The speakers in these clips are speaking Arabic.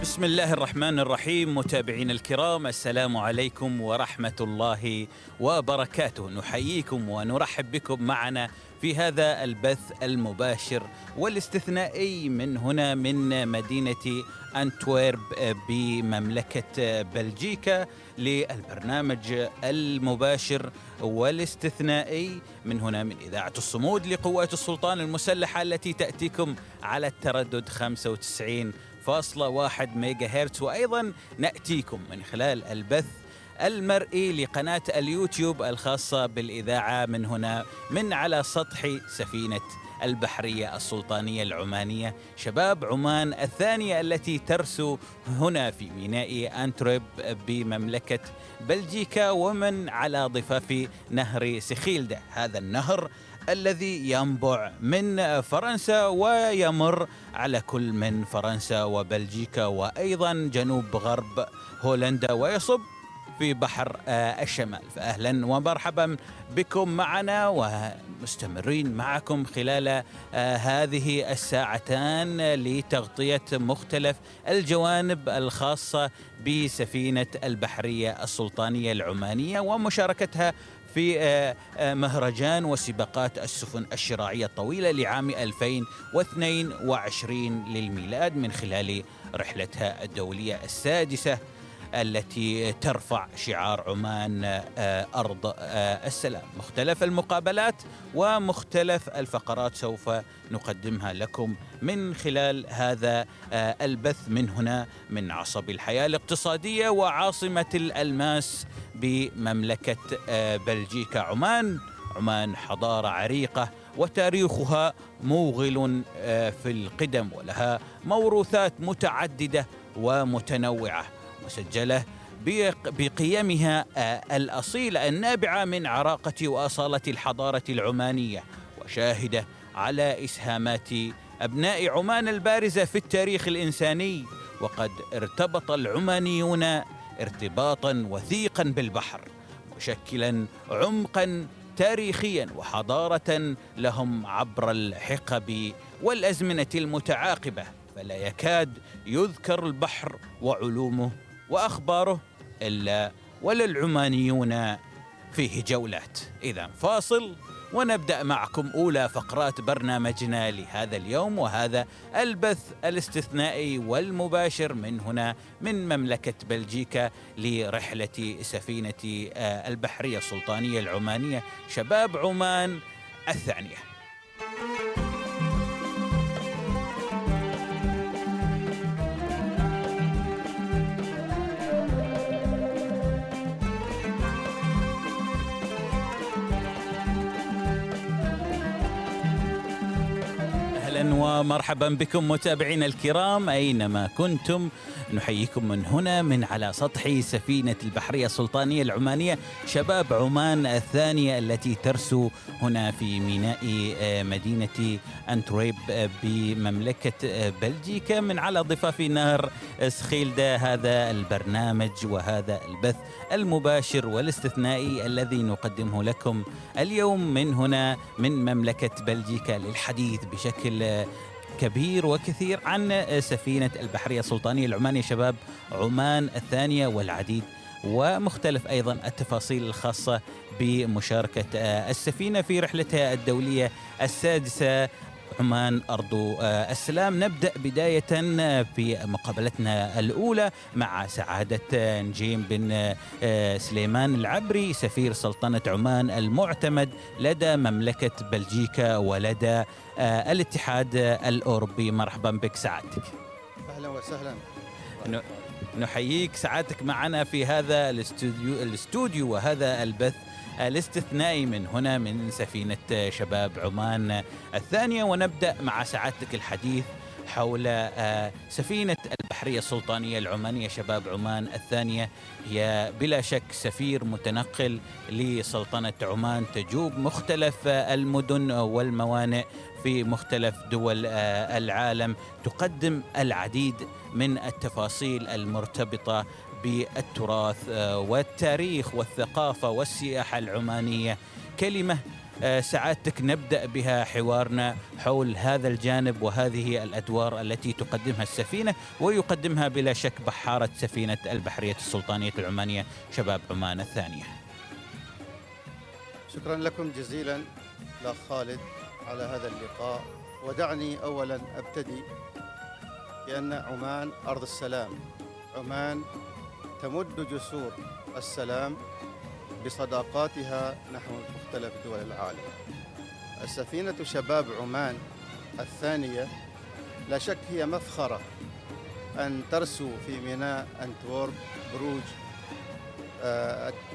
بسم الله الرحمن الرحيم. متابعينا الكرام، السلام عليكم ورحمة الله وبركاته. نحييكم ونرحب بكم معنا في هذا البث المباشر والاستثنائي من هنا من مدينة أنتويرب بمملكة بلجيكا، للبرنامج المباشر والاستثنائي من هنا من إذاعة الصمود لقوات السلطان المسلحة، التي تأتيكم على التردد 95.1 ميجا هرتز. وأيضا نأتيكم من خلال البث المرئي لقناة اليوتيوب الخاصة بالإذاعة من هنا من على سطح سفينة البحرية السلطانية العمانية شباب عمان الثانية، التي ترسو هنا في ميناء أنتورب بمملكة بلجيكا، ومن على ضفاف نهر سخيلدة، هذا النهر الذي ينبع من فرنسا ويمر على كل من فرنسا وبلجيكا وأيضا جنوب غرب هولندا ويصب في بحر الشمال. فأهلا ومرحبا بكم معنا ومستمرين معكم خلال هذه الساعتان لتغطية مختلف الجوانب الخاصة بسفينة البحرية السلطانية العمانية ومشاركتها في مهرجان وسباقات السفن الشراعية الطويلة لعام 2022 للميلاد، من خلال رحلتها الدولية السادسة التي ترفع شعار عمان أرض السلام. مختلف المقابلات ومختلف الفقرات سوف نقدمها لكم من خلال هذا البث من هنا من عصب الحياة الاقتصادية وعاصمة الألماس بمملكة بلجيكا. عمان حضارة عريقة وتاريخها موغل في القدم، ولها موروثات متعددة ومتنوعة مسجلة بقيمها الأصيلة النابعة من عراقة وأصالة الحضارة العمانية، وشاهدة على إسهامات أبناء عمان البارزة في التاريخ الإنساني. وقد ارتبط العمانيون ارتباطا وثيقا بالبحر، مشكلا عمقا تاريخيا وحضارة لهم عبر الحقب والأزمنة المتعاقبة، فلا يكاد يذكر البحر وعلومه وأخباره إلا وللعمانيون فيه جولات. إذا فاصل ونبدأ معكم أولى فقرات برنامجنا لهذا اليوم، وهذا البث الاستثنائي والمباشر من هنا من مملكة بلجيكا لرحلة سفينة البحرية السلطانية العمانية شباب عمان الثانية. ومرحبا بكم متابعينا الكرام أينما كنتم، نحييكم من هنا من على سطح سفينة البحرية السلطانية العمانية شباب عمان الثانية، التي ترسو هنا في ميناء مدينة أنتورب بمملكة بلجيكا من على ضفاف نهر سخيلدة. هذا البرنامج وهذا البث المباشر والاستثنائي الذي نقدمه لكم اليوم من هنا من مملكة بلجيكا للحديث بشكل كبير وكثير عن سفينة البحرية السلطانية العمانية شباب عمان الثانية، والعديد ومختلف أيضا التفاصيل الخاصة بمشاركة السفينة في رحلتها الدولية السادسة عمان أرض السلام. نبدأ بداية في مقابلتنا الأولى مع سعادة نجيم بن سليمان العبري، سفير سلطنة عمان المعتمد لدى مملكة بلجيكا ولدى الاتحاد الأوروبي. مرحبا بك سعادتك. أهلا وسهلا. نحييك سعادتك معنا في هذا الاستوديو وهذا البث الاستثنائي من هنا من سفينة شباب عمان الثانية. ونبدأ مع سعادتك الحديث حول سفينة البحرية السلطانية العمانية شباب عمان الثانية. هي بلا شك سفير متنقل لسلطنة عمان، تجوب مختلف المدن والموانئ في مختلف دول العالم، تقدم العديد من التفاصيل المرتبطة بالتراث والتاريخ والثقافة والسياحة العمانية. كلمة سعادتك نبدأ بها حوارنا حول هذا الجانب وهذه الأدوار التي تقدمها السفينة ويقدمها بلا شك بحارة سفينة البحرية السلطانية العمانية شباب عمان الثانية. شكرا لكم جزيلا الأخ خالد على هذا اللقاء. ودعني أولا أبتدي بأن عمان أرض السلام. عمان تمد جسور السلام بصداقاتها نحو مختلف دول العالم. السفينة شباب عمان الثانية لا شك هي مفخرة أن ترسو في ميناء أنتورب بروج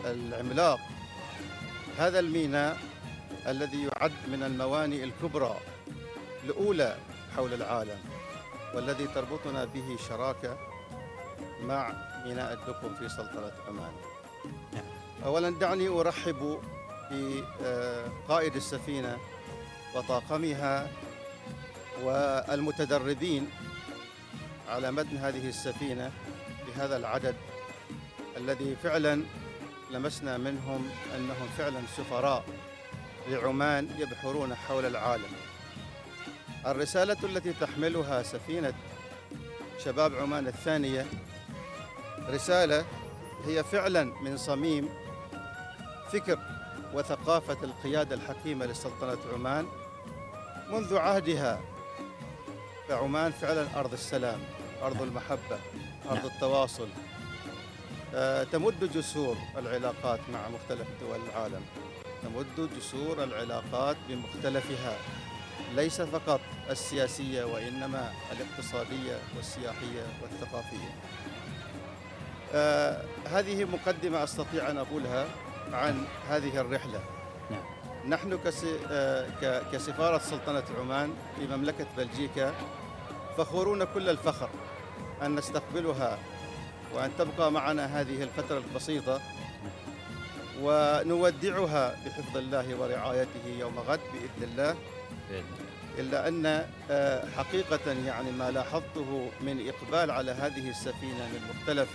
العملاق. هذا الميناء الذي يعد من الموانئ الكبرى الأولى حول العالم، والذي تربطنا به شراكة مع ميناء الدكم في سلطنة عمان. أولا دعني أرحب بقائد السفينة وطاقمها والمتدربين على متن هذه السفينة بهذا العدد الذي فعلا لمسنا منهم أنهم فعلا سفراء لعمان يبحرون حول العالم. الرسالة التي تحملها سفينة شباب عمان الثانية رسالة هي فعلا من صميم فكر وثقافة القيادة الحكيمة لسلطنة عمان منذ عهدها. فعمان فعلا أرض السلام، أرض المحبة، أرض التواصل، تمد جسور العلاقات مع مختلف دول العالم، تمد جسور العلاقات بمختلفها، ليس فقط السياسية وإنما الاقتصادية والسياحية والثقافية. هذه مقدمة أستطيع أن أقولها عن هذه الرحلة. نحن كسفارة سلطنة عمان في مملكة بلجيكا فخورون كل الفخر أن نستقبلها وأن تبقى معنا هذه الفترة البسيطة، ونودعها بحفظ الله ورعايته يوم غد بإذن الله. إلا أن حقيقة يعني ما لاحظته من إقبال على هذه السفينة من مختلف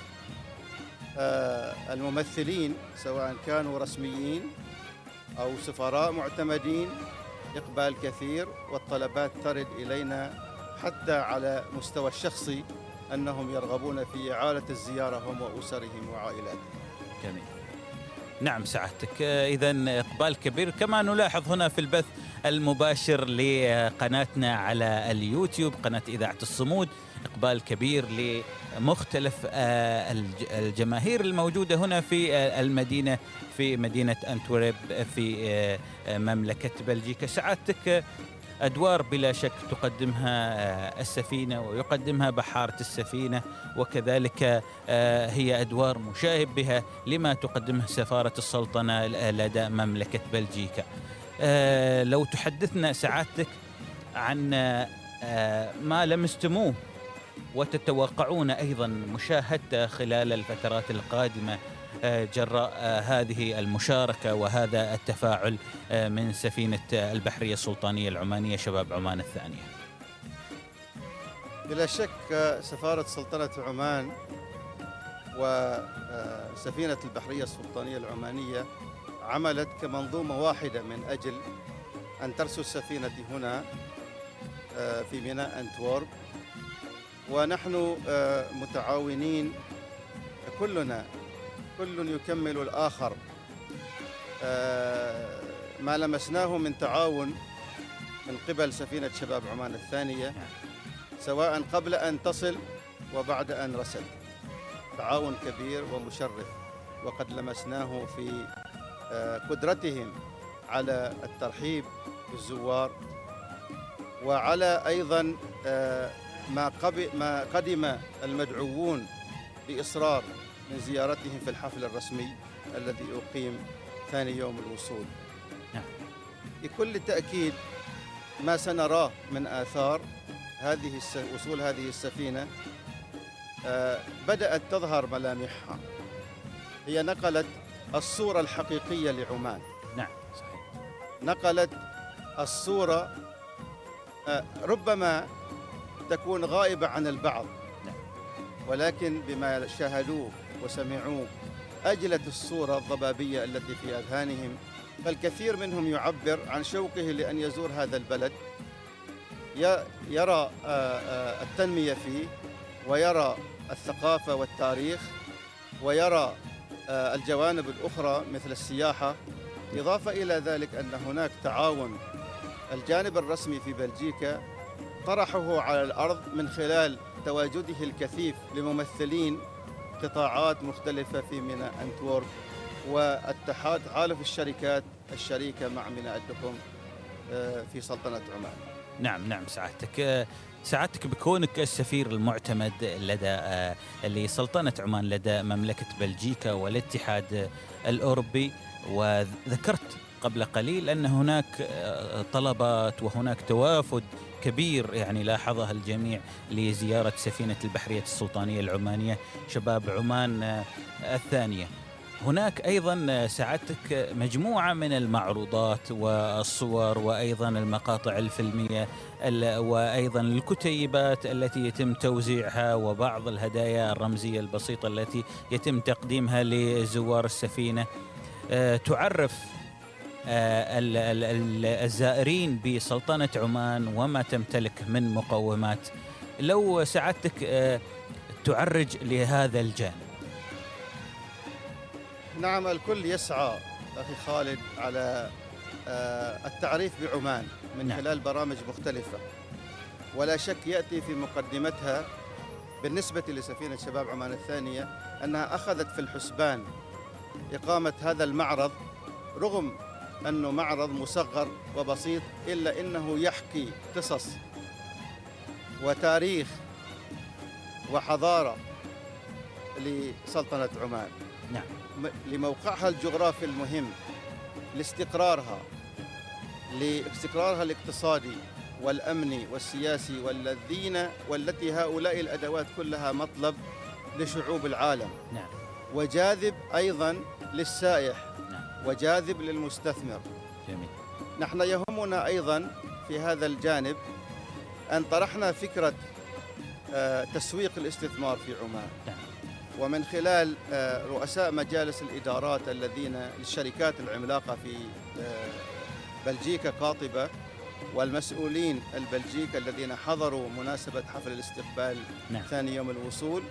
الممثلين سواء كانوا رسميين أو سفراء معتمدين، إقبال كثير، والطلبات ترد إلينا حتى على مستوى الشخصي أنهم يرغبون في إعادة الزيارة هم وأسرهم وعائلاتهم. جميل. نعم سعادتك، إذن إقبال كبير كما نلاحظ هنا في البث المباشر لقناتنا على اليوتيوب قناة إذاعة الصمود، إقبال كبير لمختلف الجماهير الموجودة هنا في المدينة، في مدينة أنتورب في مملكة بلجيكا. سعادتك أدوار بلا شك تقدمها السفينة ويقدمها بحارة السفينة، وكذلك هي أدوار مشابهة لما تقدمه سفارة السلطنة لدى مملكة بلجيكا. لو تحدثنا سعادتك عن ما لمستموه وتتوقعون أيضا مشاهدته خلال الفترات القادمة جراء هذه المشاركة وهذا التفاعل من سفينة البحرية السلطانية العمانية شباب عمان الثانية. بلا شك سفارة سلطنة عمان وسفينة البحرية السلطانية العمانية عملت كمنظومة واحدة من أجل أن ترسو السفينة هنا في ميناء أنتورب، ونحن متعاونين كلنا، كل يكمل الآخر. ما لمسناه من تعاون من قبل سفينة شباب عمان الثانية سواء قبل أن تصل وبعد أن رست، تعاون كبير ومشرف، وقد لمسناه في قدرتهم على الترحيب بالزوار، وعلى أيضا ما قدم المدعوون بإصرار من زيارتهم في الحفل الرسمي الذي أقيم ثاني يوم الوصول. بكل تأكيد ما سنراه من آثار وصول هذه السفينة بدأت تظهر ملامحها. هي نقلت الصورة الحقيقية لعمان. نعم صحيح. نقلت الصورة ربما تكون غائبة عن البعض، ولكن بما شاهدوه وسمعوه أجلت الصورة الضبابية التي في أذهانهم فالكثير منهم يعبر عن شوقه لأن يزور هذا البلد، يرى التنمية فيه، ويرى الثقافة والتاريخ، ويرى الجوانب الأخرى مثل السياحة. إضافة إلى ذلك أن هناك تعاون الجانب الرسمي في بلجيكا طرحه على الأرض من خلال تواجده الكثيف لممثلين قطاعات مختلفة في ميناء أنتورب، واتحاد حالف الشركات الشريكة مع ميناء الدخم في سلطنة عمان. نعم سعادتك بكونك السفير المعتمد لدى لسلطنة عمان لدى مملكة بلجيكا والاتحاد الأوروبي، وذكرت قبل قليل أن هناك طلبات وهناك توافد كبير يعني لاحظها الجميع لزيارة سفينة البحرية السلطانية العمانية شباب عمان الثانية. هناك أيضا سعادتك مجموعة من المعروضات والصور وأيضا المقاطع الفيلمية وأيضا الكتيبات التي يتم توزيعها وبعض الهدايا الرمزية البسيطة التي يتم تقديمها لزوار السفينة، تعرف الزائرين بسلطنة عمان وما تمتلك من مقومات. لو سعادتك تعرج لهذا الجانب. نعم، الكل يسعى أخي خالد على التعريف بعمان من خلال برامج مختلفة، ولا شك يأتي في مقدمتها بالنسبة لسفينة شباب عمان الثانية أنها أخذت في الحسبان إقامة هذا المعرض، رغم أنه معرض مصغر وبسيط إلا أنه يحكي قصص وتاريخ وحضارة لسلطنة عمان. نعم. لموقعها الجغرافي المهم، لاستقرارها الاقتصادي والأمني والسياسي، والتي هؤلاء الأدوات كلها مطلب لشعوب العالم. نعم. وجاذب أيضا للسائح. نعم. وجاذب للمستثمر. جميل. نحن يهمنا أيضا في هذا الجانب أن طرحنا فكرة تسويق الاستثمار في عمان. نعم. ومن خلال رؤساء مجالس الإدارات الذين للشركات العملاقة في بلجيكا قاطبة، والمسؤولين البلجيك الذين حضروا مناسبة حفل الاستقبال. نعم. ثاني يوم الوصول،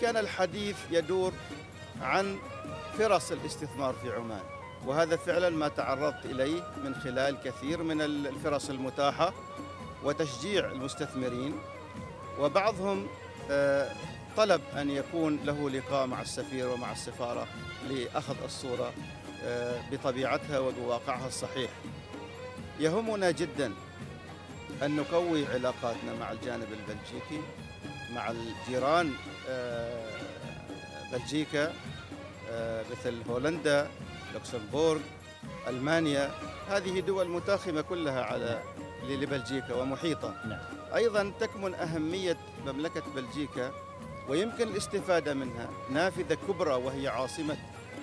كان الحديث يدور عن فرص الاستثمار في عمان، وهذا فعلا ما تعرضت إليه من خلال كثير من الفرص المتاحة وتشجيع المستثمرين، وبعضهم طلب أن يكون له لقاء مع السفير ومع السفارة لأخذ الصورة بطبيعتها وبواقعها الصحيح. يهمنا جدا أن نقوي علاقاتنا مع الجانب البلجيكي، مع الجيران بلجيكا مثل هولندا، لوكسمبورغ، ألمانيا. هذه دول متاخمة كلها على لبلجيكا ومحيطة. نعم. أيضا تكمن أهمية مملكة بلجيكا ويمكن الاستفادة منها نافذة كبرى وهي عاصمة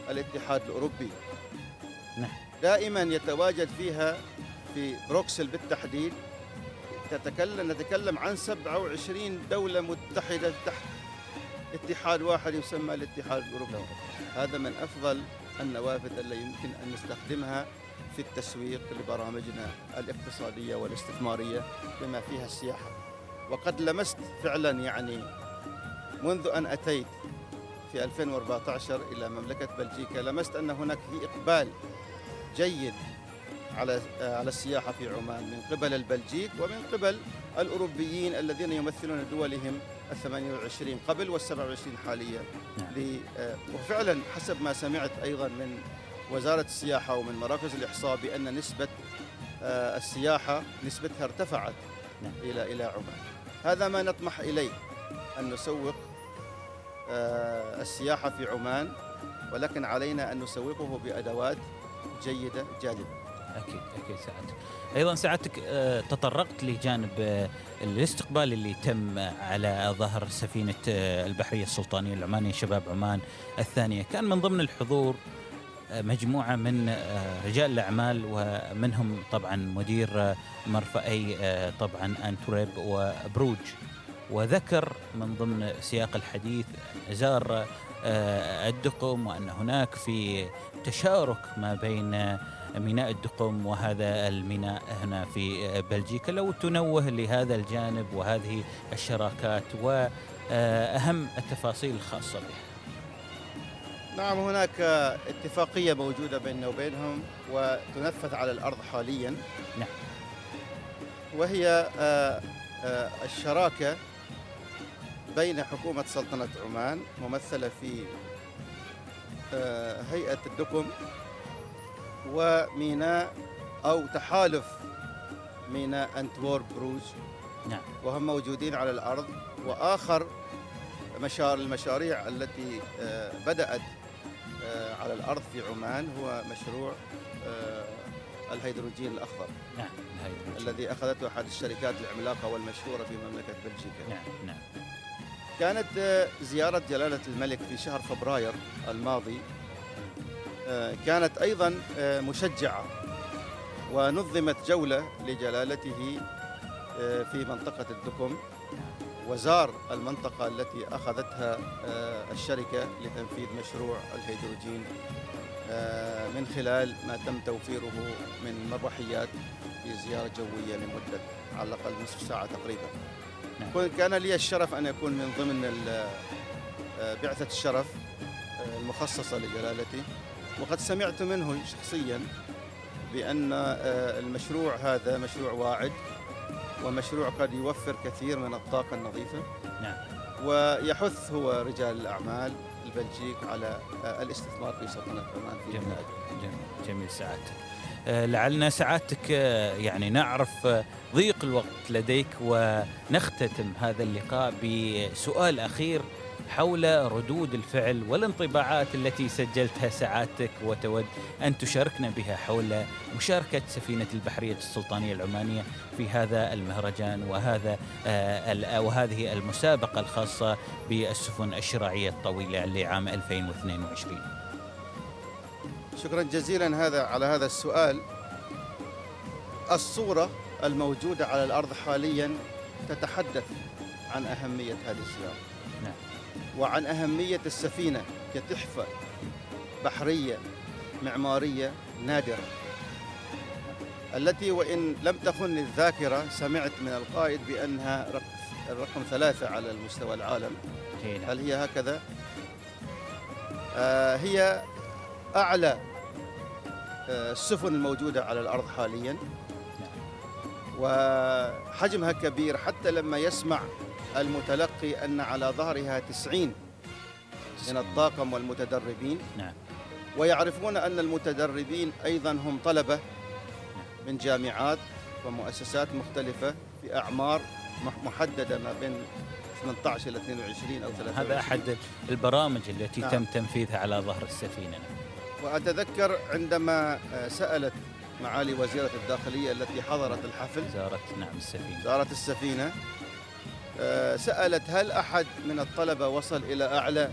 الاتحاد الأوروبي. نعم. دائما يتواجد فيها في بروكسل بالتحديد. نتكلم عن 27 دولة متحدة تحت اتحاد واحد يسمى الاتحاد الأوروبي. هذا من أفضل النوافذ اللي يمكن أن نستخدمها في التسويق لبرامجنا الاقتصادية والاستثمارية بما فيها السياحة. وقد لمست فعلا يعني منذ أن أتيت في 2014 إلى مملكة بلجيكا، لمست أن هناك في إقبال جيد على السياحة في عمان من قبل البلجيك ومن قبل الأوروبيين الذين يمثلون دولهم 28 قبل وال27 حاليا. وفعلا حسب ما سمعت أيضا من وزارة السياحة ومن مراكز الإحصاء بأن نسبة السياحة نسبتها ارتفعت إلى عمان. هذا ما نطمح إليه، أن نسوق السياحة في عمان، ولكن علينا أن نسوقه بأدوات جيدة جاذبة. أكيد سعادتك. أيضا سعادتك تطرقت لجانب الاستقبال اللي تم على ظهر سفينة البحرية السلطانية العمانية شباب عمان الثانية. كان من ضمن الحضور مجموعة من رجال الأعمال، ومنهم طبعا مدير مرفأي طبعا أنتورب وبروج. وذكر من ضمن سياق الحديث زار الدقم، وأن هناك في تشارك ما بين ميناء الدقم وهذا الميناء هنا في بلجيكا، لو تنوه لهذا الجانب وهذه الشراكات وأهم التفاصيل الخاصة بها. نعم، هناك اتفاقية موجودة بيننا وبينهم وتنفذ على الأرض حاليا. نعم. وهي الشراكة بين حكومة سلطنة عمان ممثلة في هيئة الدقم وميناء أو تحالف ميناء أنتورب بروج. نعم. وهم موجودين على الأرض. وآخر المشاريع التي بدأت على الأرض في عمان هو مشروع الهيدروجين الأخضر. نعم. الذي أخذته أحد الشركات العملاقة والمشهورة في مملكة بلجيكا. نعم. نعم. كانت زيارة جلالة الملك في شهر فبراير الماضي كانت أيضا مشجعة، ونظمت جولة لجلالته في منطقة الدقم، وزار المنطقة التي أخذتها الشركة لتنفيذ مشروع الهيدروجين من خلال ما تم توفيره من مروحيات في زيارة جوية لمدة على الأقل نصف ساعة تقريبا. كان لي الشرف أن أكون من ضمن بعثة الشرف المخصصة لجلالته، وقد سمعت منه شخصيا بأن المشروع هذا مشروع واعد ومشروع قد يوفر كثير من الطاقة النظيفة. نعم. ويحث هو رجال الأعمال البلجيك على الاستثمار في سلطنة عمان في جميل. جميل سعادتك. لعلنا سعادتك يعني نعرف ضيق الوقت لديك ونختتم هذا اللقاء بسؤال أخير حول ردود الفعل والانطباعات التي سجلتها سعادتك وتود أن تشاركنا بها حول مشاركة سفينة البحرية السلطانية العمانية في هذا المهرجان وهذه المسابقة الخاصة بالسفن الشراعية الطويلة لعام 2022. شكرا جزيلا على هذا السؤال. الصورة الموجودة على الأرض حاليا تتحدث عن أهمية هذه الزيارة. نعم. وعن أهمية السفينة كتحفة بحرية معمارية نادرة، التي وإن لم تخن الذاكرة سمعت من القائد بأنها الرقم 3 على المستوى العالم. هل هي هكذا؟ هي أعلى السفن الموجودة على الأرض حاليا، وحجمها كبير حتى لما يسمع المتلقي أن على ظهرها 90 من الطاقم والمتدربين. نعم. ويعرفون أن المتدربين أيضا هم طلبة من جامعات ومؤسسات مختلفة في أعمار محددة ما بين 18 إلى 22 أو 23. هذا أحد البرامج التي نعم. تم تنفيذها على ظهر السفينة. وأتذكر عندما سألت معالي وزيرة الداخلية التي حضرت الحفل زارت السفينة سألت هل أحد من الطلبة وصل إلى أعلى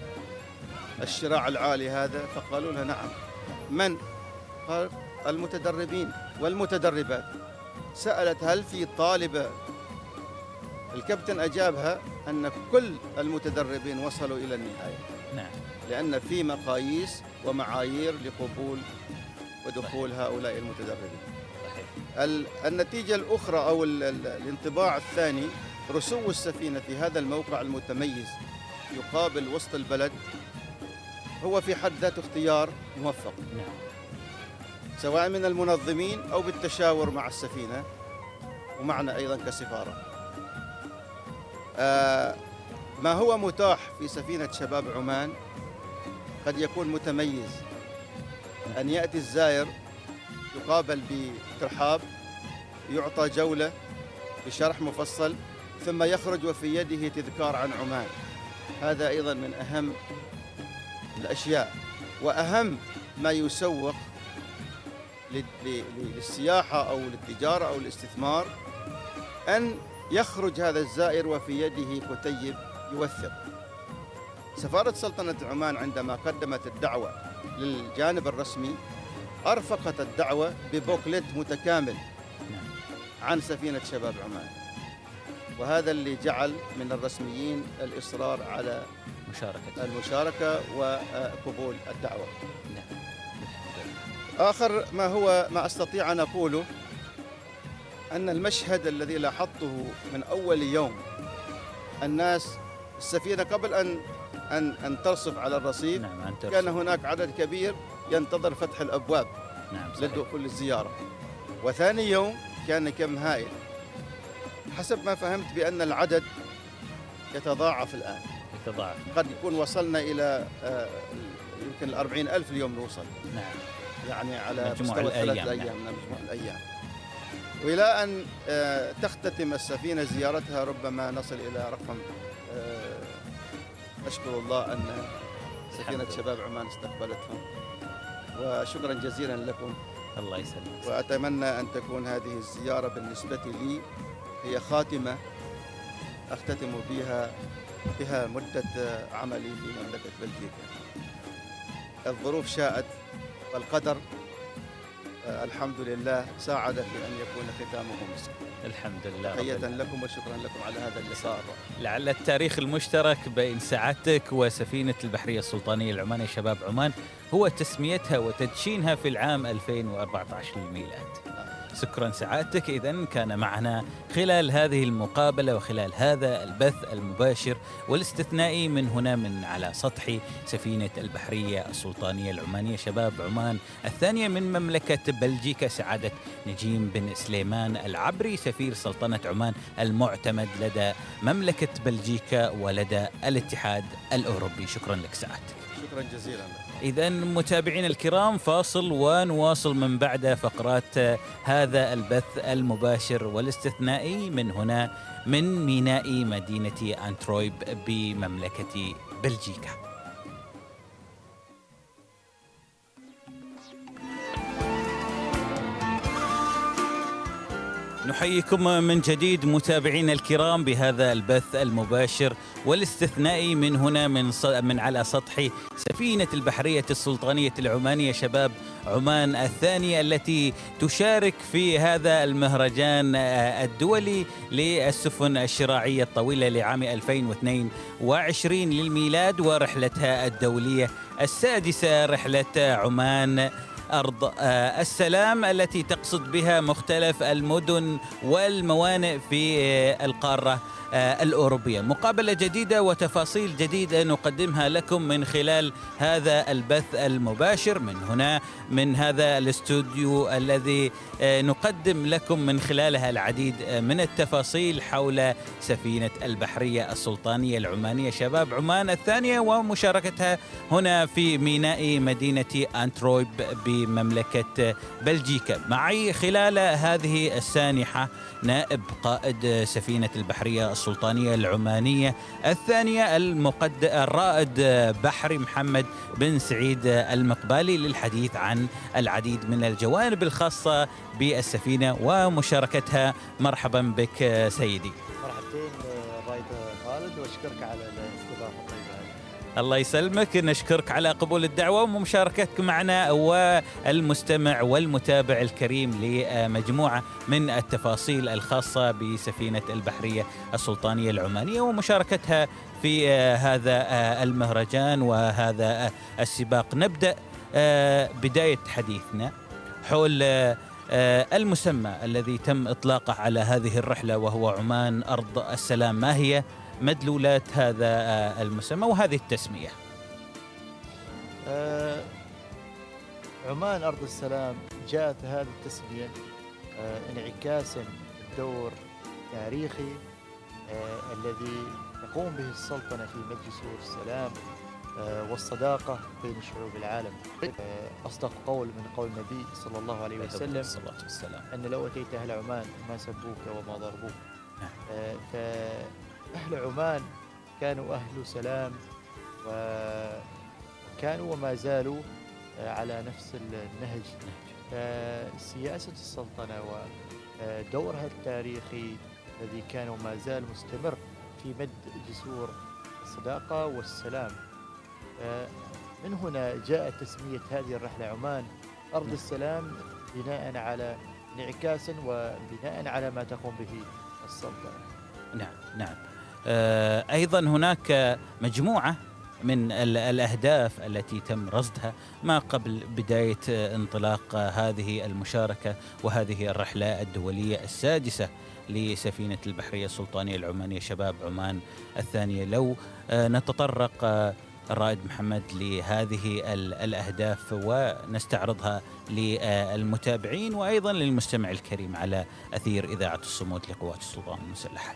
الشراع العالي هذا؟ فقالوا لها نعم. من؟ قال المتدربين والمتدربات. سألت هل في طالبة؟ الكابتن أجابها أن كل المتدربين وصلوا إلى النهاية. نعم. لأن في مقاييس ومعايير لقبول ودخول هؤلاء المتدربين. النتيجة الأخرى أو الانطباع الثاني، رسو السفينة في هذا الموقع المتميز يقابل وسط البلد هو في حد ذاته اختيار موفق. نعم. سواء من المنظمين أو بالتشاور مع السفينة ومعنا أيضا كسفارة. ما هو متاح في سفينة شباب عمان قد يكون متميز. أن يأتي الزائر يقابل بترحاب، يعطى جولة بشرح مفصل، ثم يخرج وفي يده تذكار عن عمان. هذا أيضا من أهم الأشياء وأهم ما يسوق للسياحة أو للتجارة أو الاستثمار، أن يخرج هذا الزائر وفي يده كتيب يوثق. سفارة سلطنة عمان عندما قدمت الدعوة للجانب الرسمي أرفقت الدعوة ببوكلت متكامل عن سفينة شباب عمان، وهذا اللي جعل من الرسميين الإصرار على المشاركة وقبول الدعوة. آخر ما أستطيع أن أقوله أن المشهد الذي لاحظته من أول يوم، الناس السفينة قبل أن ترصف على الرصيف، نعم، كان هناك عدد كبير ينتظر فتح الأبواب، نعم، للدخول للزيارة. وثاني يوم كان كم هائل، حسب ما فهمت بأن العدد يتضاعف الآن، قد يكون وصلنا إلى يمكن 40,000 اليوم نوصل. نعم، يعني على مجموع مستوى 3 الأيام. أيام. نعم. مجموع الأيام. وإلى أن تختتم السفينة زيارتها ربما نصل إلى رقم، أشكر الله أن سفينة شباب عمان استقبلتهم، وشكرا جزيلا لكم. الله يسلمك. وأتمنى أن تكون هذه الزيارة بالنسبة لي هي خاتمة أختتم بها مدة عملي في مملكة بلجيكا. الظروف شاءت والقدر الحمد لله ساعد في أن يكون ختامه مسك. الحمد لله. تحية لكم وشكرا لكم على هذا اللقاء. لعل التاريخ المشترك بين سعادتك وسفينة البحرية السلطانية العمانية شباب عمان هو تسميتها وتدشينها في العام 2014 للميلاد. شكرا سعادتك. إذن كان معنا خلال هذه المقابلة وخلال هذا البث المباشر والاستثنائي من هنا من على سطح سفينة البحرية السلطانية العمانية شباب عمان الثانية من مملكة بلجيكا سعادة نجيم بن سليمان العبري سفير سلطنة عمان المعتمد لدى مملكة بلجيكا ولدى الاتحاد الأوروبي. شكرا لك سعادتك. شكرا جزيلا. إذن متابعينا الكرام فاصل ونواصل من بعد فقرات هذا البث المباشر والاستثنائي من هنا من ميناء مدينة أنترويب بمملكة بلجيكا. نحييكم من جديد متابعينا الكرام بهذا البث المباشر والاستثنائي من هنا من على سطح سفينة البحرية السلطانية العمانية شباب عمان الثانية التي تشارك في هذا المهرجان الدولي للسفن الشراعية الطويلة لعام 2022 للميلاد ورحلتها الدولية السادسة رحلة عمان أرض السلام التي تقصد بها مختلف المدن والموانئ في القارة الأوروبية. مقابلة جديدة وتفاصيل جديدة نقدمها لكم من خلال هذا البث المباشر من هنا من هذا الاستوديو الذي نقدم لكم من خلالها العديد من التفاصيل حول سفينة البحرية السلطانية العمانية شباب عمان الثانية ومشاركتها هنا في ميناء مدينة أنترويب بمملكة بلجيكا. معي خلال هذه السانحة نائب قائد سفينة البحرية السلطانية العمانية الثانية الرائد بحري محمد بن سعيد المقبالي للحديث عن العديد من الجوانب الخاصة بالسفينة ومشاركتها. مرحبا بك سيدي. مرحبتين الرائد خالد واشكرك على الاستضافة الطيبة. الله يسلمك. نشكرك على قبول الدعوة ومشاركتك معنا والمستمع والمتابع الكريم لمجموعة من التفاصيل الخاصة بسفينة البحرية السلطانية العمانية ومشاركتها في هذا المهرجان وهذا السباق. نبدأ بداية حديثنا حول المسمى الذي تم إطلاقه على هذه الرحلة وهو عمان أرض السلام. ما هي مدلولات هذا المسمى وهذه التسمية؟ عمان أرض السلام جاءت هذه التسمية انعكاسا الدور التاريخي الذي تقوم به السلطنة في مجلس السلام والصداقة بين شعوب العالم. أصدق قول من قول النبي صلى الله عليه وسلم أن لو أتيت أهل عمان ما سبوك وما ضربوك. فأهل عمان كانوا أهل سلام وكانوا وما زالوا على نفس النهج. فسياسة السلطنة ودورها التاريخي الذي كان وما زال مستمر في مد جسور الصداقة والسلام. من هنا جاءت تسمية هذه الرحلة عمان أرض السلام بناء على انعكاسا وبناء على ما تقوم به السلطنة. نعم. أيضا هناك مجموعة من الأهداف التي تم رصدها ما قبل بداية انطلاق هذه المشاركة وهذه الرحلة الدولية السادسة لسفينة البحرية السلطانية العمانية شباب عمان الثانية. لو نتطرق الرائد محمد لهذه الأهداف ونستعرضها للمتابعين وأيضا للمستمع الكريم على أثير إذاعة الصمود لقوات السلطان المسلحة.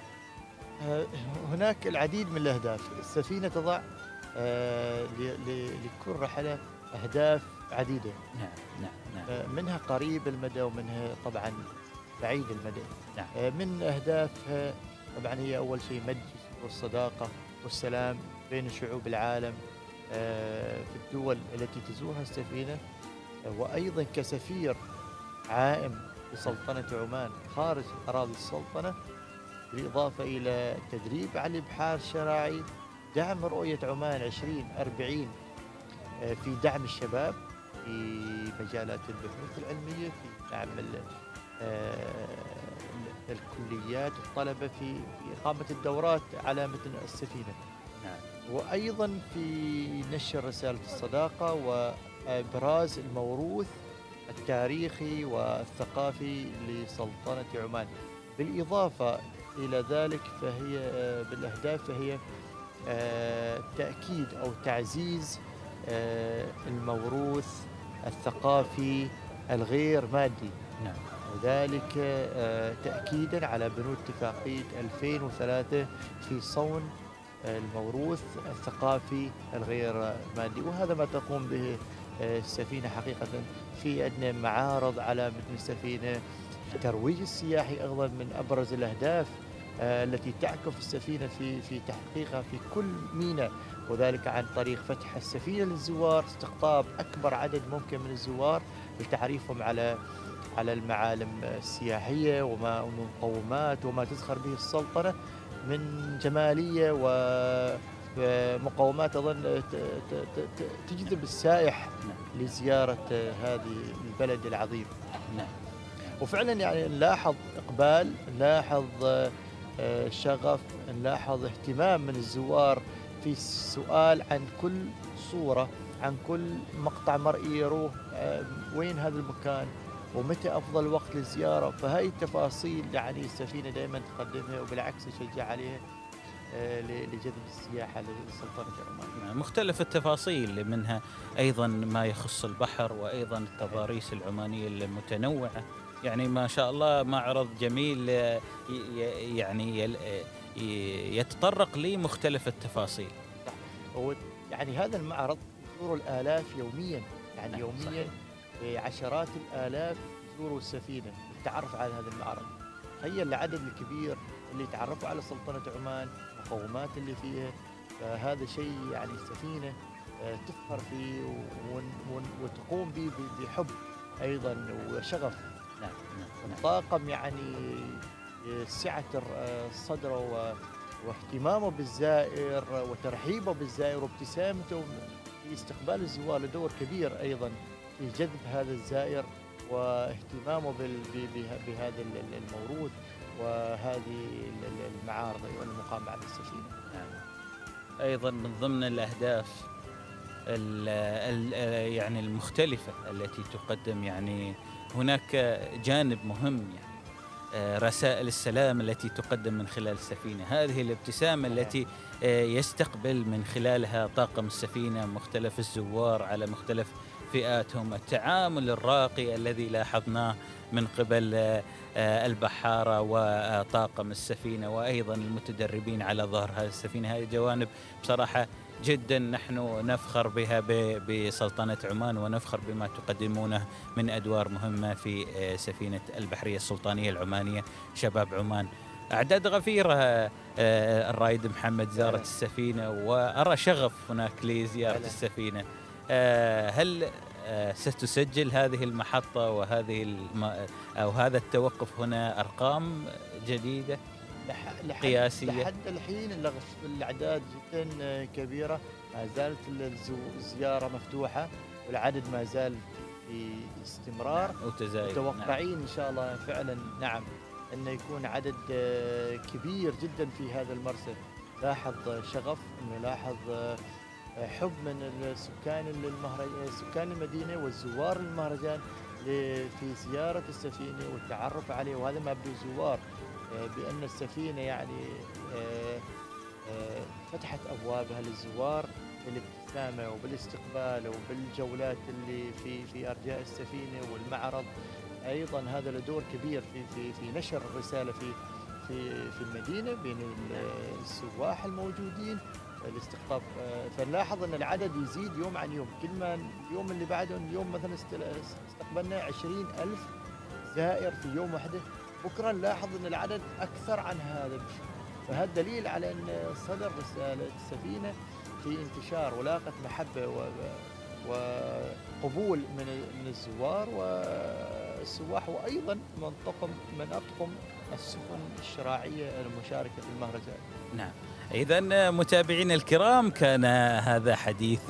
هناك العديد من الأهداف. السفينة تضع لكل رحلة أهداف عديدة. نعم. منها قريب المدى ومنها طبعا بعيد المدى. نعم. من أهدافها طبعا هي أول شيء مد والصداقة والسلام بين شعوب العالم في الدول التي تزورها السفينة، وأيضا كسفير عائم لسلطنة عمان خارج أراضي السلطنة، بالإضافة إلى تدريب على الإبحار الشراعي، دعم رؤية عمان 2040 في دعم الشباب في مجالات البحوث العلمية، في دعم الكليات الطلبة في إقامة الدورات على متن السفينة. وأيضا في نشر رسالة الصداقة وإبراز الموروث التاريخي والثقافي لسلطنة عمان. بالإضافة إلى ذلك فهي بالأهداف فهي تأكيد أو تعزيز الموروث الثقافي الغير مادي. وذلك تأكيدا على بنود اتفاقية 2003 في صون الموروث الثقافي الغير مادي. وهذا ما تقوم به السفينة حقيقة. في عندنا معارض على متن السفينة، الترويج السياحي أيضا من أبرز الأهداف التي تعكف السفينة في تحقيقها في كل ميناء، وذلك عن طريق فتح السفينة للزوار، استقطاب أكبر عدد ممكن من الزوار لتعريفهم على المعالم السياحية ومقومات وما تزخر به السلطنة من جمالية ومقومات أظن تجذب السائح لزيارة هذه البلد العظيم. وفعلا يعني نلاحظ إقبال، نلاحظ شغف، نلاحظ اهتمام من الزوار في السؤال عن كل صورة، عن كل مقطع مرئي يروح وين هذا المكان ومتى أفضل وقت للزيارة. فهاي التفاصيل يعني السفينة دائما تقدمها وبالعكس تشجع عليها لجذب السياحة لسلطنة عمان. مختلف التفاصيل منها أيضا ما يخص البحر وأيضا التضاريس العمانية المتنوعة. يعني ما شاء الله معرض جميل يعني يتطرق لمختلف التفاصيل. يعني هذا المعرض يزور الآلاف يوميا، يعني يوميا صحيح. عشرات الآلاف يزوروا السفينة للتعرف على هذا المعرض. تخيل العدد الكبير اللي يتعرفوا على سلطنة عمان، المقومات اللي فيها. فهذا شيء يعني السفينة تفخر فيه وتقوم به بحب أيضا وشغف. الطاقم يعني سعة الصدر واهتمامه بالزائر وترحيبه بالزائر وابتسامته في استقبال الزوار له دور كبير أيضا في جذب هذا الزائر واهتمامه بهذا الموروث وهذه المعارض والمقام على السفينة. أيضا من ضمن الأهداف يعني المختلفة التي تقدم، يعني هناك جانب مهم يعني رسائل السلام التي تقدم من خلال السفينة، هذه الابتسامة التي يستقبل من خلالها طاقم السفينة مختلف الزوار على مختلف فئاتهم، التعامل الراقي الذي لاحظناه من قبل البحارة وطاقم السفينة وأيضا المتدربين على ظهر هذه السفينة. هذه جوانب بصراحة جدا نحن نفخر بها بسلطنة عمان ونفخر بما تقدمونه من أدوار مهمة في سفينة البحرية السلطانية العمانية شباب عمان. أعداد غفيرة الرائد محمد زارت السفينة وأرى شغف هناك لزيارة السفينة. هل ستسجل هذه المحطة وهذه أو هذا التوقف هنا أرقام جديدة قياسية؟ لحد الحين الأعداد جدا كبيرة، ما زالت الزيارة مفتوحة والعدد ما زال في استمرار وتزايد. متوقعين إن شاء الله فعلا نعم أنه يكون عدد كبير جدا في هذا المرسل. لاحظ شغف، أنه لاحظ حب من سكان المدينة والزوار المهرجان في زيارة السفينة والتعرف عليه، وهذا ما بده الزوار، بأن السفينة يعني فتحت أبوابها للزوار بالابتسامة وبالاستقبال وبالجولات اللي في أرجاء السفينة والمعرض. أيضا هذا له دور كبير في نشر الرسالة في المدينة بين السواح الموجودين الاستقطاب. فنلاحظ أن العدد يزيد يوم عن يوم، كل ما اليوم اللي بعده، اليوم مثلا استقبلنا 20,000 زائر في يوم واحدة، بكرة نلاحظ أن العدد أكثر عن هذا. فهذا دليل على أن صدر رسالة السفينة في انتشار ولاقت محبة وقبول من الزوار والسواح، وأيضا من أطقم السفن الشراعية المشاركة في المهرجان. نعم، إذن متابعينا الكرام، كان هذا حديث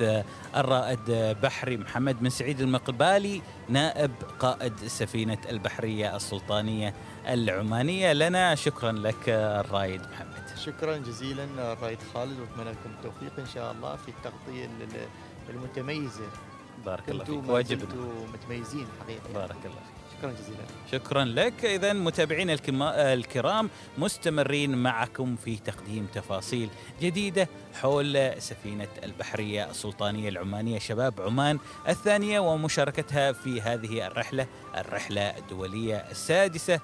الرائد بحري محمد بن سعيد المقبالي، نائب قائد سفينة البحرية السلطانية العمانية لنا. شكرا لك الرائد محمد. شكرا جزيلا الرائد خالد، وأتمنى لكم التوفيق إن شاء الله في التغطية المتميزة. بارك الله فيك، واجبنا. متميزين حقيقة. بارك الله فيك. شكرا جزيلا. شكرا لك. إذن متابعينا الكرام، مستمرين معكم في تقديم تفاصيل جديدة حول سفينة البحرية السلطانية العمانية شباب عمان الثانية ومشاركتها في هذه الرحلة الدولية السادسة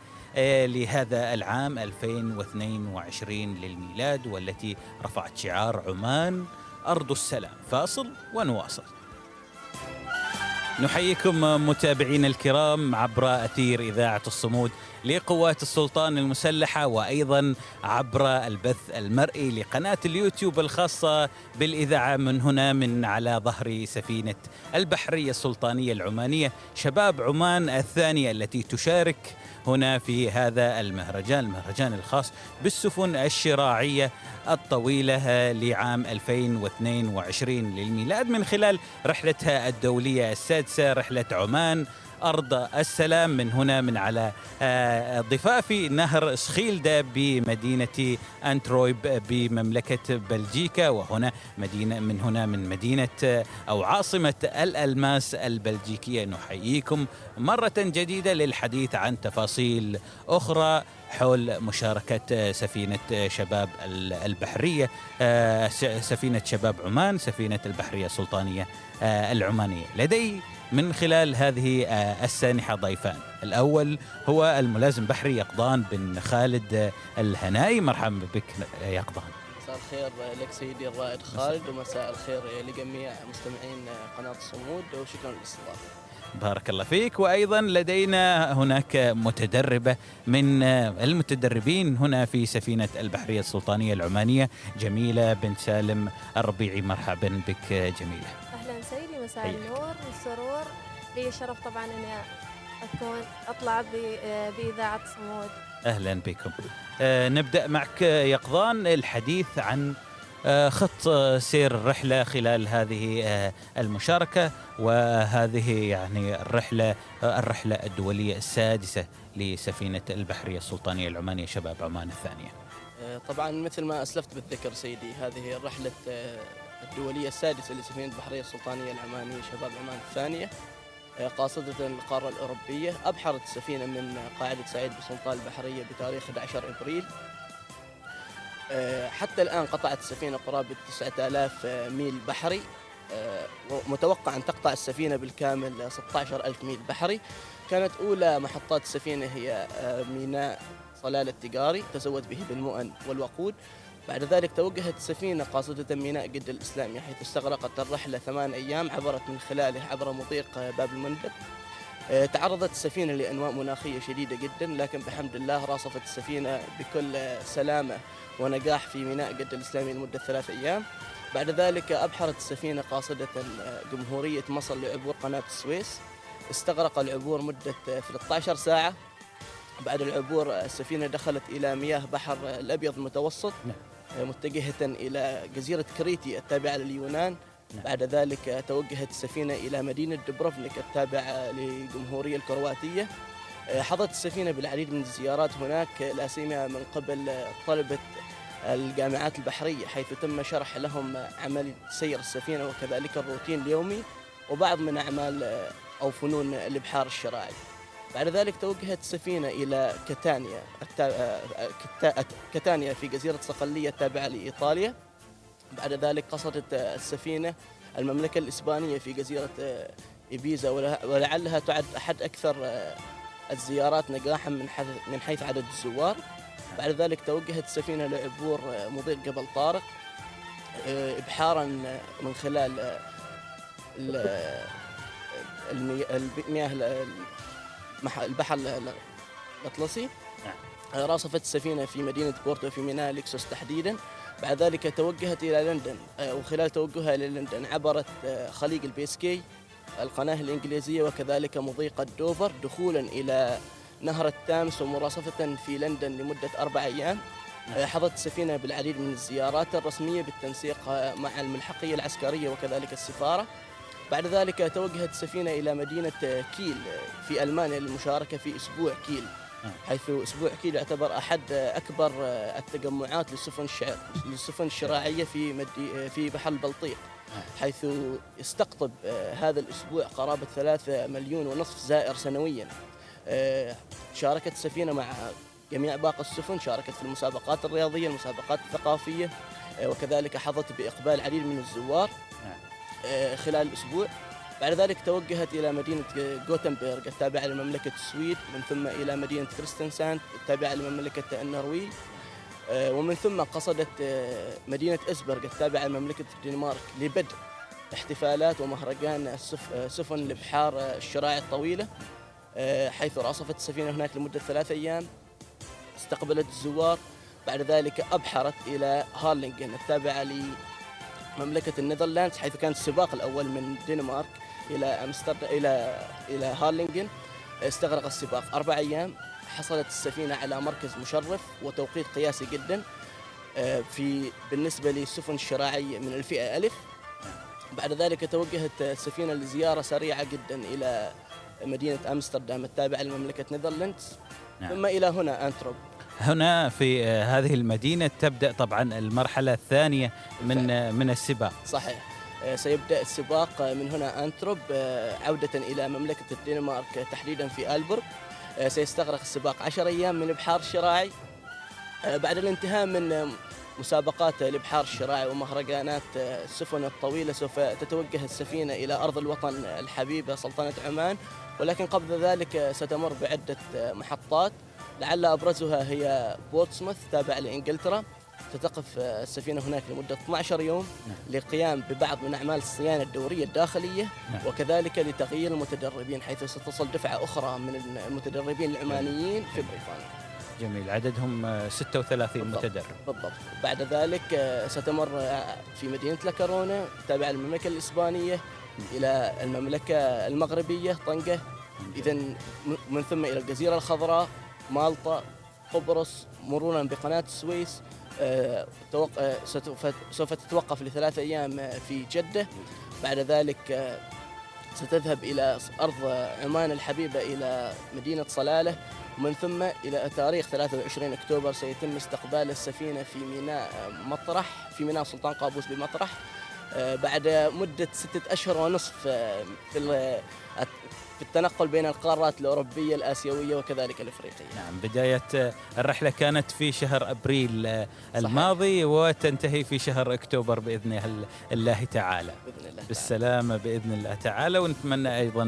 لهذا العام 2022 للميلاد، والتي رفعت شعار عمان أرض السلام. فاصل ونواصل. نحييكم متابعينا الكرام عبر أثير إذاعة الصمود لقوات السلطان المسلحة، وأيضا عبر البث المرئي لقناة اليوتيوب الخاصة بالإذاعة من هنا من على ظهر سفينة البحرية السلطانية العمانية شباب عمان الثانية، التي تشارك هنا في هذا المهرجان الخاص بالسفن الشراعية الطويلة لعام 2022 للميلاد، من خلال رحلتها الدولية السادسة، رحلة عمان أرض السلام، من هنا من على ضفاف نهر سخيلدا بمدينة أنترويب بمملكة بلجيكا، وهنا من مدينة أو عاصمة الألماس البلجيكية. نحييكم مرة جديدة للحديث عن تفاصيل أخرى حول مشاركة سفينة شباب البحرية، سفينة شباب عمان، سفينة البحرية السلطانية العمانية. لدي من خلال هذه السانحة ضيفان. الأول هو الملازم بحري يقظان بن خالد الهنائي. مرحبا بك يقظان. مساء الخير لك سيدي الرائد خالد، ومساء الخير لجميع مستمعين قناة الصمود، وشكرا للاستضافة. بارك الله فيك. وأيضا لدينا هناك متدربة من المتدربين هنا في سفينة البحرية السلطانية العمانية، جميلة بنت سالم الربيعي. مرحبا بك جميلة. أهلا سيدي، مساء النور والسرور. لي شرف طبعا أن أطلع بإذاعة صمود. أهلا بكم. نبدأ معك يقظان الحديث عن خط سير الرحلة خلال هذه المشاركة، وهذه يعني الرحلة الدولية السادسة لسفينة البحرية السلطانية العمانية شباب عمان الثانية. طبعا مثل ما أسلفت بالذكر سيدي، هذه الرحلة الدولية السادسة لسفينة البحرية السلطانية العمانية شباب عمان الثانية، قاصدة القارة الأوروبية. أبحرت السفينة من قاعدة سعيد بسلطان البحرية بتاريخ 11 إبريل. حتى الآن قطعت السفينة قرابة 9000 ميل بحري، ومتوقع أن تقطع السفينة بالكامل 16,000 ميل بحري. كانت أولى محطات السفينة هي ميناء صلالة التجاري تزود به بالمؤن والوقود. بعد ذلك توجهت السفينة قاصدة ميناء جدة الإسلامية، حيث استغرقت الرحلة 8 أيام، عبرت من خلاله عبر مضيق باب المندب. تعرضت السفينة لأنواع مناخية شديدة جدا، لكن بحمد الله راصفت السفينة بكل سلامة ونجاح في ميناء جدة الإسلامية لمدة 3 أيام. بعد ذلك أبحرت السفينة قاصدة جمهورية مصر لعبور قناة السويس. استغرق العبور مدة 13 ساعة. بعد العبور السفينة دخلت إلى مياه بحر الأبيض المتوسط، متجهة إلى جزيرة كريتي التابعة لليونان. بعد ذلك توجهت السفينة إلى مدينة دبروفنيك التابعة للجمهورية الكرواتية. حظت السفينة بالعديد من الزيارات هناك، لا سيما من قبل طلبة الجامعات البحرية، حيث تم شرح لهم عمل سير السفينة وكذلك الروتين اليومي وبعض من أعمال أو فنون الإبحار الشراعي. بعد ذلك توجهت السفينة إلى كتانيا في جزيرة صقلية التابعة لإيطاليا. بعد ذلك قصدت السفينة المملكة الإسبانية في جزيرة إبيزا، ولعلها تعد أحد أكثر الزيارات نجاحا من حيث عدد الزوار. بعد ذلك توجهت السفينة لعبور مضيق جبل طارق إبحارا من خلال المياه البحر الأطلسي. راصفت السفينة في مدينة بورتو في ميناء ليكسوس تحديدا. بعد ذلك توجهت إلى لندن، وخلال توجهها إلى لندن عبرت خليج البيسكي، القناة الإنجليزية وكذلك مضيق دوفر، دخولا إلى نهر التامس ومراصفة في لندن لمدة 4 أيام. حظت السفينة بالعديد من الزيارات الرسمية بالتنسيق مع الملحقية العسكرية وكذلك السفارة. بعد ذلك توجهت السفينة إلى مدينة كيل في ألمانيا للمشاركة في أسبوع كيل، حيث أسبوع كيل يعتبر أحد أكبر التجمعات للسفن الشراعية في بحر البلطيق، حيث يستقطب هذا الأسبوع قرابة 3.5 مليون زائر سنويا. شاركت السفينة مع جميع باقي السفن، شاركت في المسابقات الرياضية، المسابقات الثقافية، وكذلك حظت بإقبال عديد من الزوار خلال الأسبوع. بعد ذلك توجهت إلى مدينة غوتنبرغ التابعة لمملكة السويد، من ثم إلى مدينة كريستنساند التابعة لمملكة النرويج، ومن ثم قصدت مدينة إسبرغ التابعة لمملكة الدنمارك لبدء احتفالات ومهرجان سفن الإبحار الشراعي الطويلة، حيث راصفت السفينة هناك لمدة 3 أيام، استقبلت الزوار. بعد ذلك أبحرت إلى هارلينغن التابعة لمملكة النذرلاندز، حيث كان السباق الأول من الدنمارك إلى هارلينغن. استغرق السباق 4 أيام. حصلت السفينة على مركز مشرف وتوقيت قياسي جدا بالنسبة للسفن الشراعية من الفئة ألف. بعد ذلك توجهت السفينة لزيارة سريعة جدا إلى مدينة أمستردام التابعة لمملكة نيذرلاندز، ثم إلى هنا أنتروب. هنا في هذه المدينة تبدأ طبعا المرحلة الثانية من السباق. صحيح، سيبدأ السباق من هنا أنتروب عودة إلى مملكة الدنمارك تحديدا في آلبورغ. سيستغرق السباق 10 أيام من الإبحار الشراعي. بعد الانتهاء من مسابقات الإبحار الشراعي ومهرجانات السفن الطويلة سوف تتوجه السفينة إلى أرض الوطن الحبيبة سلطنة عمان، ولكن قبل ذلك ستمر بعدة محطات، لعل أبرزها هي بورتسموث تابعة لإنجلترا. ستقف السفينة هناك لمدة 12 يوم للقيام ببعض من أعمال الصيانة الدورية الداخلية، وكذلك لتغيير المتدربين، حيث ستصل دفعة أخرى من المتدربين العمانيين في بريطانيا. جميل، عددهم 36 متدرب. بالضبط. بعد ذلك ستمر في مدينة لاكارونا تابعة للمملكة الإسبانية إلى المملكة المغربية طنجة، إذن من ثم إلى الجزيرة الخضراء، مالطا، قبرص، مرورا بقناة السويس. سوف تتوقف ل3 أيام في جدة. بعد ذلك ستذهب إلى أرض عمان الحبيبة إلى مدينة صلالة، ومن ثم إلى تاريخ 23 أكتوبر سيتم استقبال السفينة في ميناء مطرح، في ميناء سلطان قابوس بمطرح، بعد مدة 6 أشهر ونصف في التنقل بين القارات الأوروبية الآسيوية وكذلك الإفريقية. نعم، بداية الرحلة كانت في شهر أبريل الماضي، وتنتهي في شهر أكتوبر بإذن الله تعالى. بإذن الله بالسلامة بإذن الله تعالى. ونتمنى أيضا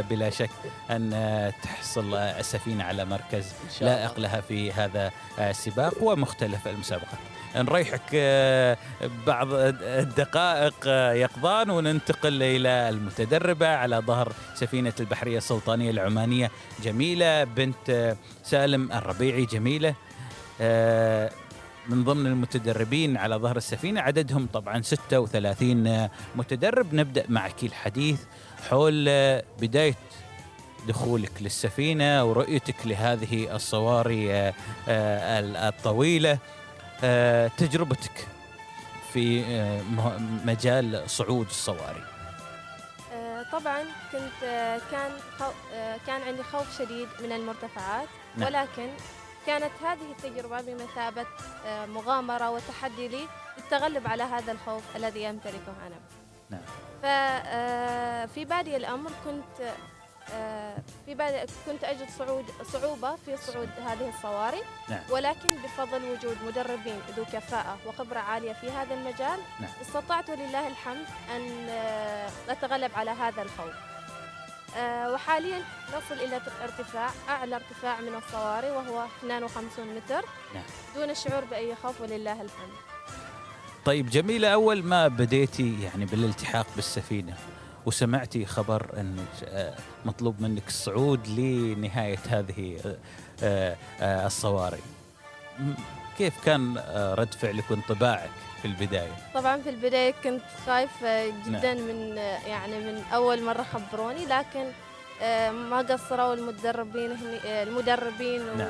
بلا شك أن تحصل السفينة على مركز لائق لها في هذا السباق ومختلف المسابقات. نريحك بعض الدقائق يقظان وننتقل إلى المتدربة على ظهر سفينة البحرية السلطانية العمانية، جميلة بنت سالم الربيعي. جميلة من ضمن المتدربين على ظهر السفينة، عددهم طبعا 36 متدرب. نبدأ معك الحديث حول بداية دخولك للسفينة ورؤيتك لهذه الصواري الطويلة، تجربتك في مجال صعود الصواري. طبعا كان عندي خوف شديد من المرتفعات. نعم. ولكن كانت هذه التجربة بمثابة مغامرة وتحدي لي للتغلب على هذا الخوف الذي أمتلكه أنا. نعم. ففي بادئ الأمر كنت أجد صعوبة في صعود هذه الصواري. نعم. ولكن بفضل وجود مدربين ذو كفاءة وخبرة عالية في هذا المجال، نعم. استطعت ولله الحمد أن أتغلب على هذا الخوف. وحاليا نصل إلى أعلى ارتفاع من الصواري وهو 52 متر. نعم. دون الشعور بأي خوف ولله الحمد. طيب جميلة، أول ما بديتي يعني بالالتحاق بالسفينة وسمعتي خبر أن مطلوب منك الصعود لنهاية هذه الصواري، كيف كان رد فعلك وانطباعك في البداية؟ طبعا في البداية كنت خايفة جدا من أول مرة خبروني، لكن ما قصروا المدربين نعم.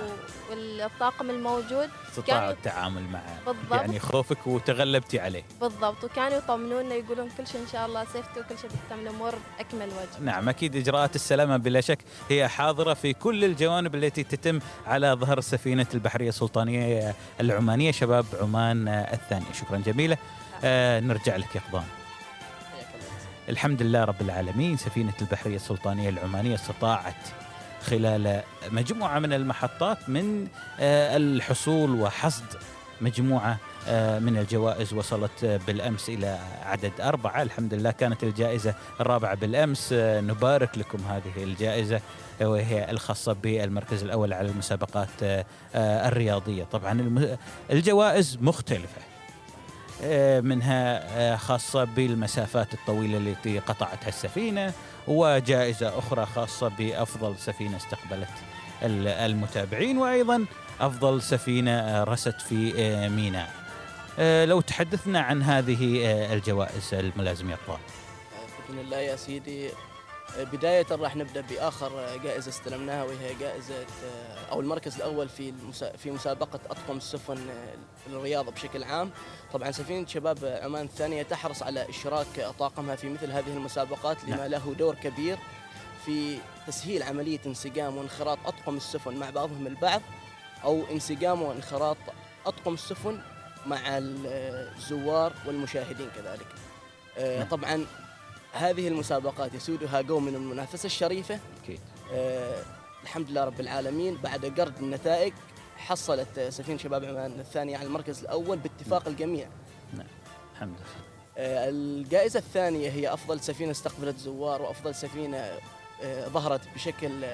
والطاقم الموجود استطاعوا التعامل معه. بالضبط. يعني خوفك وتغلبتي عليه. بالضبط، وكانوا يطمنونا يقولون كل شيء إن شاء الله سيفتي وكل شيء بيتم الأمور بأكمل وجه. نعم، أكيد إجراءات السلامة بلا شك هي حاضرة في كل الجوانب التي تتم على ظهر سفينة البحرية السلطانية العمانية شباب عمان الثانية. شكرا جميلة. نرجع لك يا قضام. الحمد لله رب العالمين، سفينة البحرية السلطانية العمانية استطاعت خلال مجموعة من المحطات من الحصول وحصد مجموعة من الجوائز، وصلت بالأمس إلى عدد 4. الحمد لله كانت الجائزة الرابعة بالأمس. نبارك لكم هذه الجائزة، وهي الخاصة بالمركز الأول على المسابقات الرياضية. طبعا الجوائز مختلفة، منها خاصة بالمسافات الطويلة التي قطعتها السفينة، وجائزة أخرى خاصة بأفضل سفينة استقبلت المتابعين، وأيضا أفضل سفينة رست في ميناء. لو تحدثنا عن هذه الجوائز الملازم يا قضاء. بإذن الله يا سيدي، بداية راح نبدأ بآخر جائزة استلمناها، وهي جائزة أو المركز الأول في مسابقة أطقم السفن للرياضة بشكل عام. طبعا سفينة شباب عمان الثانية تحرص على إشراك طاقمها في مثل هذه المسابقات، لما له دور كبير في تسهيل عملية انسجام وانخراط أطقم السفن مع بعضهم البعض، أو انسجام وانخراط أطقم السفن مع الزوار والمشاهدين كذلك. طبعا هذه المسابقات يسودها جو من المنافسة الشريفة. الحمد لله رب العالمين، بعد قرد النتائج حصلت سفينة شباب عمان الثانية على المركز الأول باتفاق الجميع. نعم الحمد لله. الجائزة الثانية هي أفضل سفينة استقبلت زوار، وأفضل سفينة ظهرت بشكل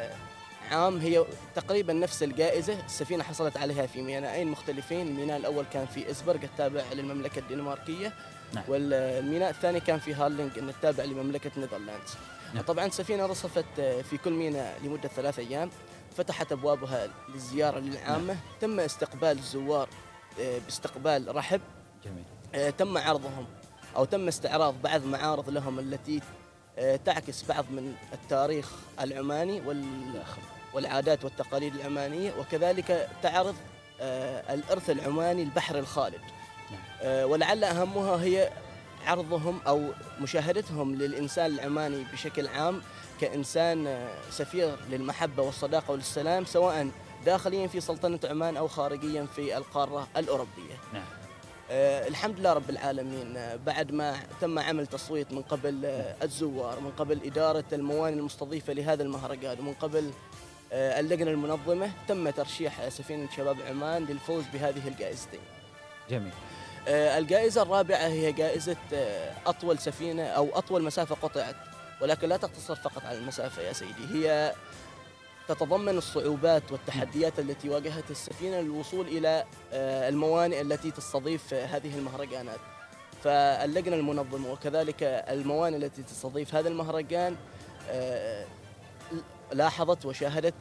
عام. هي تقريبا نفس الجائزة، السفينة حصلت عليها في ميناءين مختلفين. الميناء الأول كان في إسبرغ التابع للمملكة الدنماركية. نعم. والميناء الثاني كان في هارلينغ التابع لمملكة نيذرلاندز. نعم. طبعا السفينة رصفت في كل ميناء لمدة 3 أيام، فتحت أبوابها للزيارة للعامة. نعم. تم استقبال الزوار باستقبال رحب. جميل. تم عرضهم أو تم استعراض بعض معارض لهم التي تعكس بعض من التاريخ العماني والعادات والتقاليد العمانية، وكذلك تعرض الإرث العماني البحري الخالد. ولعل أهمها هي عرضهم أو مشاهدتهم للإنسان العماني بشكل عام كإنسان سفير للمحبة والصداقة والسلام، سواء داخليا في سلطنة عمان أو خارجيا في القارة الأوروبية. نعم. الحمد لله رب العالمين، بعد ما تم عمل تصويت من قبل الزوار، من قبل إدارة الموانئ المستضيفة لهذا المهرجان، ومن قبل اللجنة المنظمة، تم ترشيح سفينة شباب عمان للفوز بهذه الجائزتين. جميل. الجائزة الرابعة هي جائزة أطول سفينة أو أطول مسافة قطعت، ولكن لا تقتصر فقط على المسافة يا سيدي، هي تتضمن الصعوبات والتحديات التي واجهت السفينة للوصول إلى الموانئ التي تستضيف هذه المهرجانات. فاللجنة المنظمة وكذلك الموانئ التي تستضيف هذا المهرجان لاحظت وشاهدت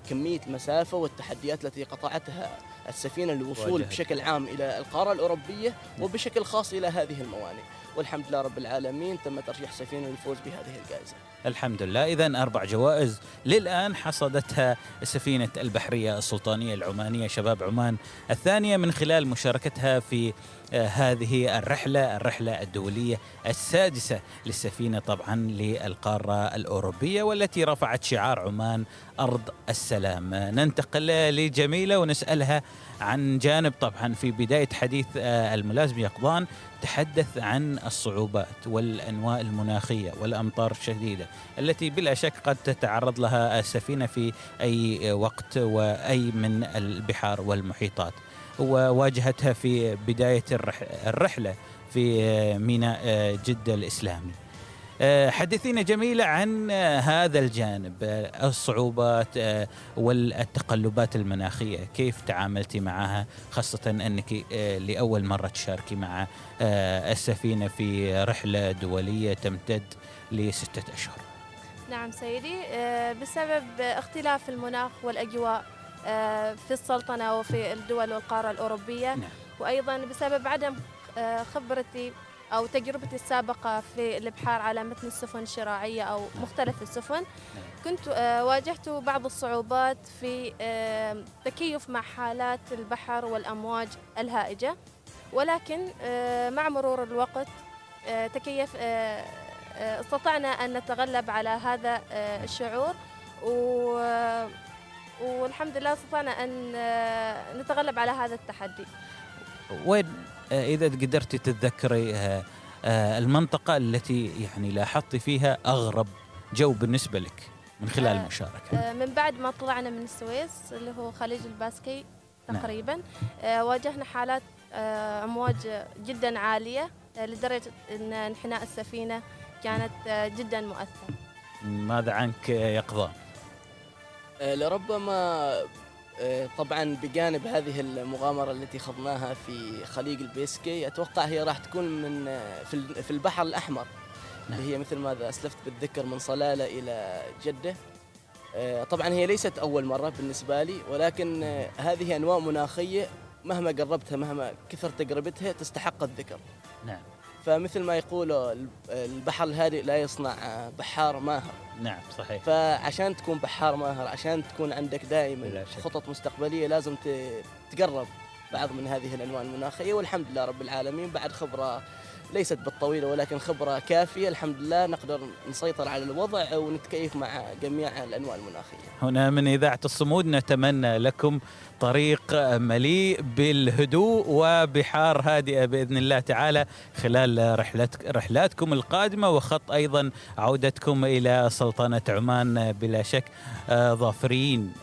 كمية المسافة والتحديات التي قطعتها السفينة للوصول بشكل عام إلى القارة الأوروبية، وبشكل خاص إلى هذه الموانئ. والحمد لله رب العالمين تم ترشيح سفينة للفوز بهذه الجائزة. الحمد لله. إذن 4 جوائز للآن حصدتها سفينة البحرية السلطانية العمانية شباب عمان الثانية من خلال مشاركتها في هذه الرحلة الدولية السادسة للسفينة طبعا للقارة الأوروبية، والتي رفعت شعار عمان أرض السلام. ننتقل لجميلة ونسألها عن جانب طبعا في بداية حديث الملازم يقظان تحدث عن الصعوبات والأنواء المناخية والأمطار الشديدة التي بلا شك قد تتعرض لها السفينة في أي وقت وأي من البحار والمحيطات، وواجهتها في بداية الرحلة في ميناء جدة الإسلامي. حدثينا جميلة عن هذا الجانب، الصعوبات والتقلبات المناخية، كيف تعاملتي معها، خاصة أنك لأول مرة تشاركي مع السفينة في رحلة دولية تمتد ل6 أشهر. نعم سيدي، بسبب اختلاف المناخ والأجواء في السلطنة وفي الدول والقارة الأوروبية. نعم. وأيضا بسبب عدم خبرتي أو تجربتي السابقة في الإبحار على متن السفن الشراعية أو مختلف السفن، كنت واجهت بعض الصعوبات في تكيف مع حالات البحر والأمواج الهائجة، ولكن مع مرور الوقت استطعنا أن نتغلب على هذا الشعور، والحمد لله استطعنا أن نتغلب على هذا التحدي. وين إذا قدرت تتذكري المنطقة التي يعني لاحظت فيها أغرب جو بالنسبة لك من خلال المشاركة؟ من بعد ما طلعنا من السويس اللي هو خليج الباسكي تقريبا، واجهنا حالات أمواج جدا عالية لدرجة أن انحناء السفينة كانت جدا مؤثرة. ماذا عنك يقظان؟ لربما طبعا بجانب هذه المغامرة التي خضناها في خليج البيسكي، أتوقع هي راح تكون من في البحر الأحمر. نعم. اللي هي مثل ماذا أسلفت بالذكر من صلالة إلى جدة. طبعا هي ليست أول مرة بالنسبة لي، ولكن هذه أنواع مناخية مهما قربتها مهما كثر تجربتها تستحق الذكر. نعم. فمثل ما يقولوا البحر الهادئ لا يصنع بحار ماهر. نعم صحيح. فعشان تكون بحار ماهر، عشان تكون عندك دائما خطط مستقبلية، لازم تقرب بعض من هذه الأنواع المناخية. والحمد لله رب العالمين بعد خبرة ليست بالطويلة ولكن خبرة كافية، الحمد لله نقدر نسيطر على الوضع ونتكيف مع جميع الأنواع المناخية. هنا من إذاعة الصمود نتمنى لكم طريق مليء بالهدوء وبحار هادئة بإذن الله تعالى خلال رحلاتكم القادمة، وخط أيضا عودتكم إلى سلطنة عمان بلا شك ظافرين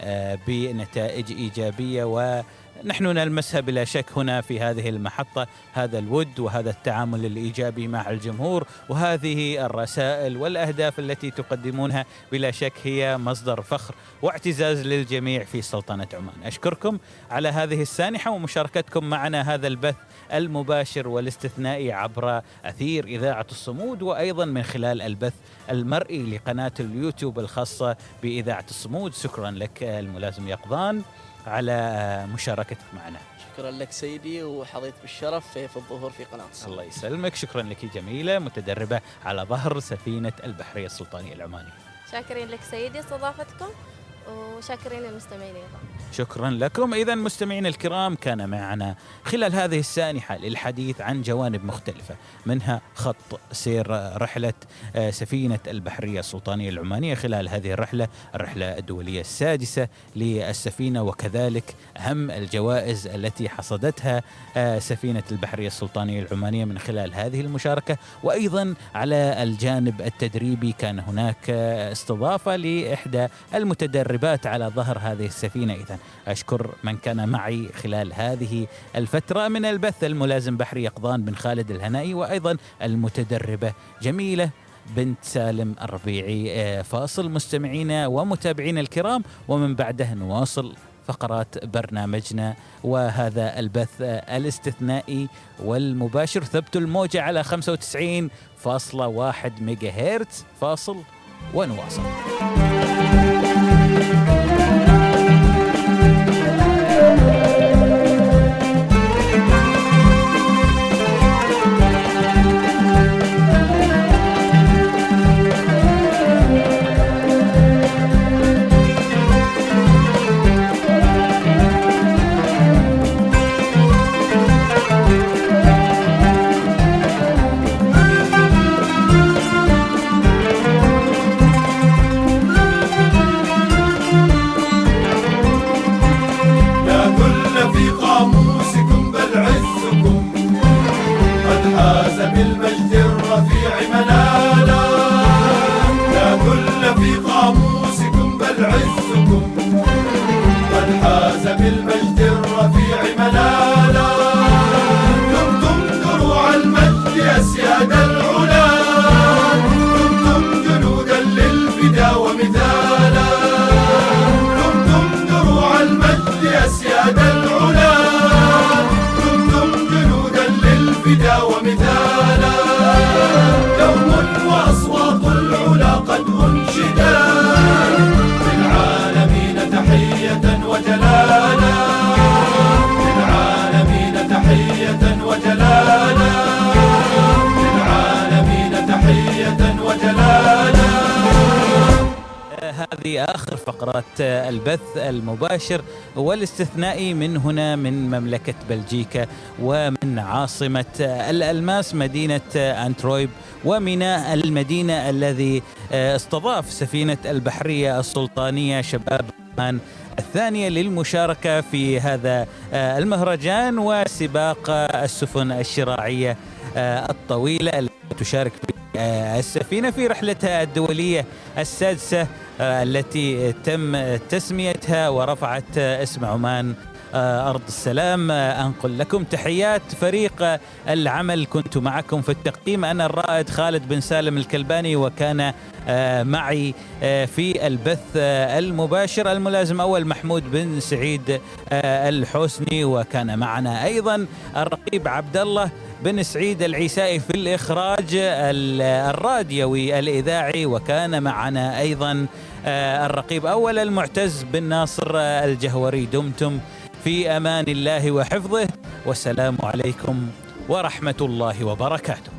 بنتائج إيجابية، ونحن نلمسها بلا شك هنا في هذه المحطة، هذا الود وهذا التعامل الإيجابي مع الجمهور وهذه الرسائل والأهداف التي تقدمونها بلا شك هي مصدر فخر واعتزاز للجميع في سلطنة عمان. أشكركم على هذه السانحة ومشاركتكم معنا هذا البث المباشر والاستثنائي عبر أثير إذاعة الصمود، وأيضا من خلال البث المرئي لقناة اليوتيوب الخاصة بإذاعة الصمود. شكرا لك الملازم يقظان على مشاركتك معنا. شكرا لك سيدي، وحظيت بالشرف في الظهور في قناة الصمود. الله يسلمك. شكرا لك جميلة، متدربة على ظهر سفينة البحرية السلطانية العمانية. شاكرين لك سيدي استضافتكم، وشاكرين للمستمعين أيضا. شكرا لكم. إذن مستمعين الكرام، كان معنا خلال هذه السانحة للحديث عن جوانب مختلفة، منها خط سير رحلة سفينة البحرية السلطانية العمانية خلال هذه الرحلة الدولية السادسة للسفينة، وكذلك أهم الجوائز التي حصدتها سفينة البحرية السلطانية العمانية من خلال هذه المشاركة. وأيضا على الجانب التدريبي كان هناك استضافة لإحدى المتدربات على ظهر هذه السفينة. إذن أشكر من كان معي خلال هذه الفترة من البث، الملازم بحري يقظان بن خالد الهنائي، وأيضا المتدربة جميلة بنت سالم الربيعي. فاصل مستمعينا ومتابعينا الكرام، ومن بعده نواصل فقرات برنامجنا وهذا البث الاستثنائي والمباشر. ثبتوا الموجة على 95.1 ميجا هرتز. فاصل ونواصل. منالا، لا كل في قاموسكم بل عزكم قد حاز بالمجد الرفيع منالا. دمتم دروع المجد يا سياد العلا، دمتم جنودا للفدا ومثالا، دمتم دروع المجد يا سياد العلا، دمتم جنودا للفدا ومثالا. يوم وأصوات العلا قد أنشدا، للعالمين تحية وجلالا، للعالمين تحية وجلالا، للعالمين تحية وجلالا. هذه آخر فقرات البث المباشر والاستثنائي من هنا من مملكة بلجيكا ومن عاصمة الألماس مدينة أنترويب، وميناء المدينة الذي استضاف سفينة البحرية السلطانية شباب عمان الثانية للمشاركة في هذا المهرجان وسباق السفن الشراعية الطويلة التي تشارك السفينة في رحلتها الدولية السادسة التي تم تسميتها ورفعت اسم عمان أرض السلام. أنقل لكم تحيات فريق العمل، كنت معكم في التقديم أنا الرائد خالد بن سالم الكلباني، وكان معي في البث المباشر الملازم أول محمود بن سعيد الحسني، وكان معنا أيضا الرقيب عبد الله بن سعيد العيسائي في الإخراج الراديوي الإذاعي، وكان معنا أيضا الرقيب أول المعتز بن ناصر الجهوري. دمتم في أمان الله وحفظه، والسلام عليكم ورحمة الله وبركاته.